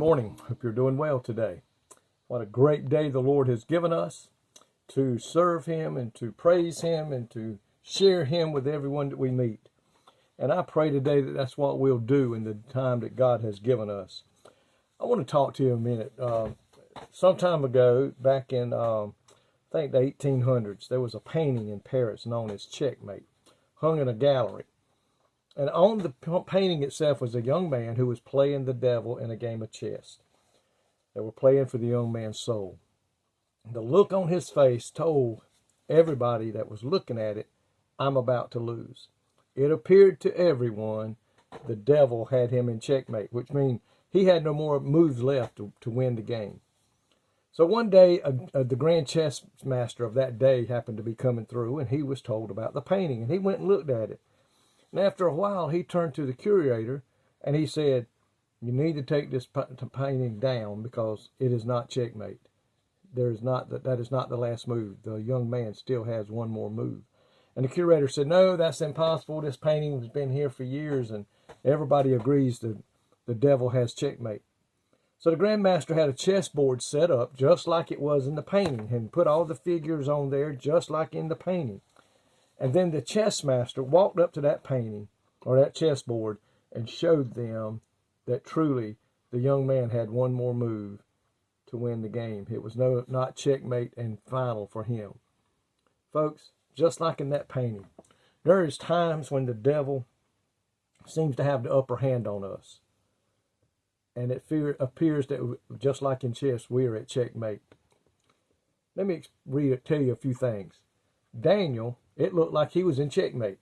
morning. Hope you're doing well today. What a great day the Lord has given us to serve Him and to praise Him and to share Him with everyone that we meet. And I pray today that that's what we'll do in the time that God has given us. I want to talk to you a minute. Some time ago, back in, I think the 1800s, there was a painting in Paris known as Checkmate, hung in a gallery. And on the painting itself was a young man who was playing the devil in a game of chess. They were playing for the young man's soul. The look on his face told everybody that was looking at it, I'm about to lose. It appeared to everyone the devil had him in checkmate, which means he had no more moves left to win the game. So one day, the grand chess master of that day happened to be coming through, and he was told about the painting, and he went and looked at it. And after a while, he turned to the curator, and he said, you need to take this painting down because it is not checkmate. That is not the last move. The young man still has one more move. And the curator said, no, that's impossible. This painting has been here for years, and everybody agrees that the devil has checkmate. So the grandmaster had a chessboard set up just like it was in the painting and put all the figures on there just like in the painting. And then the chess master walked up to that painting or that chessboard and showed them that truly the young man had one more move to win the game. It was not checkmate and final for him. Folks, just like in that painting, there is times when the devil seems to have the upper hand on us. And it appears that just like in chess, we are at checkmate. Let me tell you a few things. Daniel, it looked like he was in checkmate.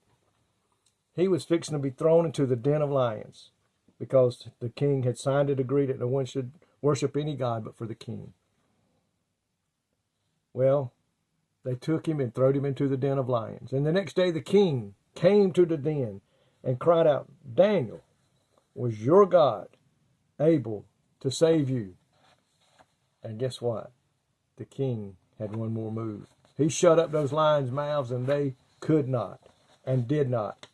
He was fixing to be thrown into the den of lions because the king had signed a decree that no one should worship any god but for the king. Well, they took him and threw him into the den of lions. And the next day the king came to the den and cried out, Daniel, was your God able to save you? And guess what? The king had one more move. He shut up those lions' mouths, and they could not and did not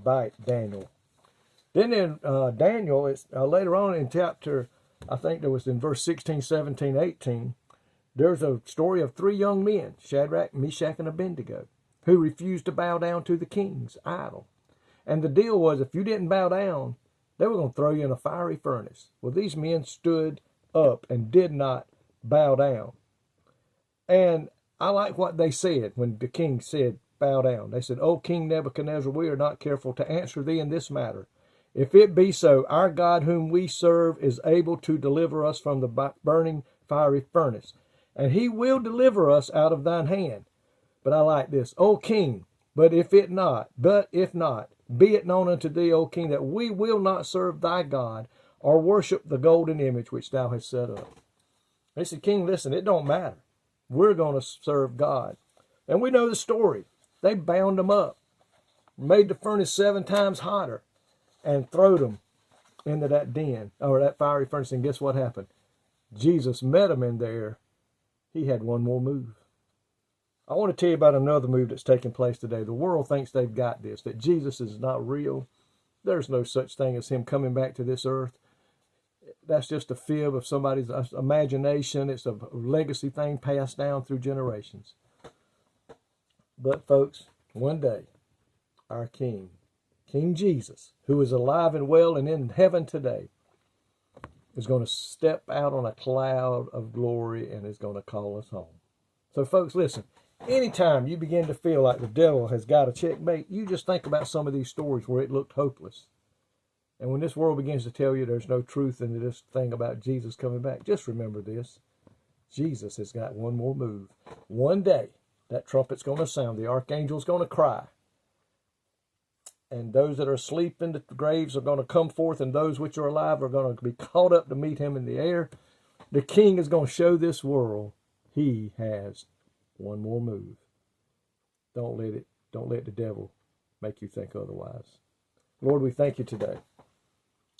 bite Daniel. Then in Daniel, it's later on in chapter, I think there was in verse 16, 17, 18, there's a story of three young men, Shadrach, Meshach, and Abednego, who refused to bow down to the king's idol. And the deal was if you didn't bow down, they were going to throw you in a fiery furnace. Well, these men stood up and did not bow down. And I like what they said when the king said, bow down. They said, O King Nebuchadnezzar, we are not careful to answer thee in this matter. If it be so, our God whom we serve is able to deliver us from the burning fiery furnace, and he will deliver us out of thine hand. But I like this, O King, but if not, be it known unto thee, O King, that we will not serve thy God or worship the golden image which thou hast set up. They said, King, listen, it don't matter. We're going to serve God. And we know the story. They bound them up, made the furnace 7 times hotter, and throwed them into that den, or that fiery furnace. And guess what happened? Jesus met them in there. He had one more move. I want to tell you about another move that's taking place today. The world thinks they've got this, that Jesus is not real. There's no such thing as him coming back to this earth. That's just a fib of somebody's imagination. It's a legacy thing passed down through generations. But folks, one day, our King, King Jesus, who is alive and well and in heaven today, is going to step out on a cloud of glory and is going to call us home. So folks, listen, anytime you begin to feel like the devil has got a checkmate, you just think about some of these stories where it looked hopeless. And when this world begins to tell you there's no truth in this thing about Jesus coming back, just remember this. Jesus has got one more move. One day, that trumpet's going to sound. The archangel's going to cry. And those that are asleep in the graves are going to come forth, and those which are alive are going to be caught up to meet him in the air. The king is going to show this world he has one more move. Don't let the devil make you think otherwise. Lord, we thank you today.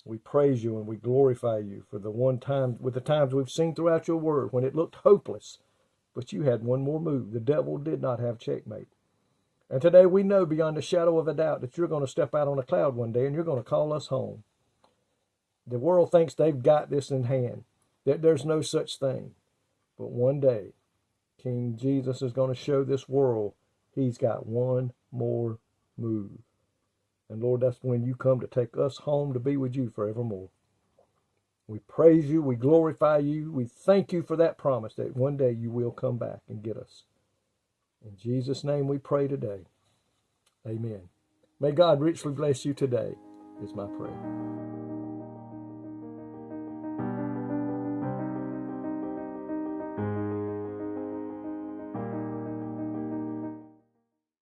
We praise you and we glorify you for the times we've seen throughout your word when it looked hopeless, but you had one more move. The devil did not have checkmate. And today we know beyond a shadow of a doubt that you're going to step out on a cloud one day and you're going to call us home. The world thinks they've got this in hand, that there's no such thing. But one day, King Jesus is going to show this world he's got one more move. And Lord, that's when you come to take us home to be with you forevermore. We praise you. We glorify you. We thank you for that promise that one day you will come back and get us. In Jesus' name we pray today. Amen. May God richly bless you today, is my prayer.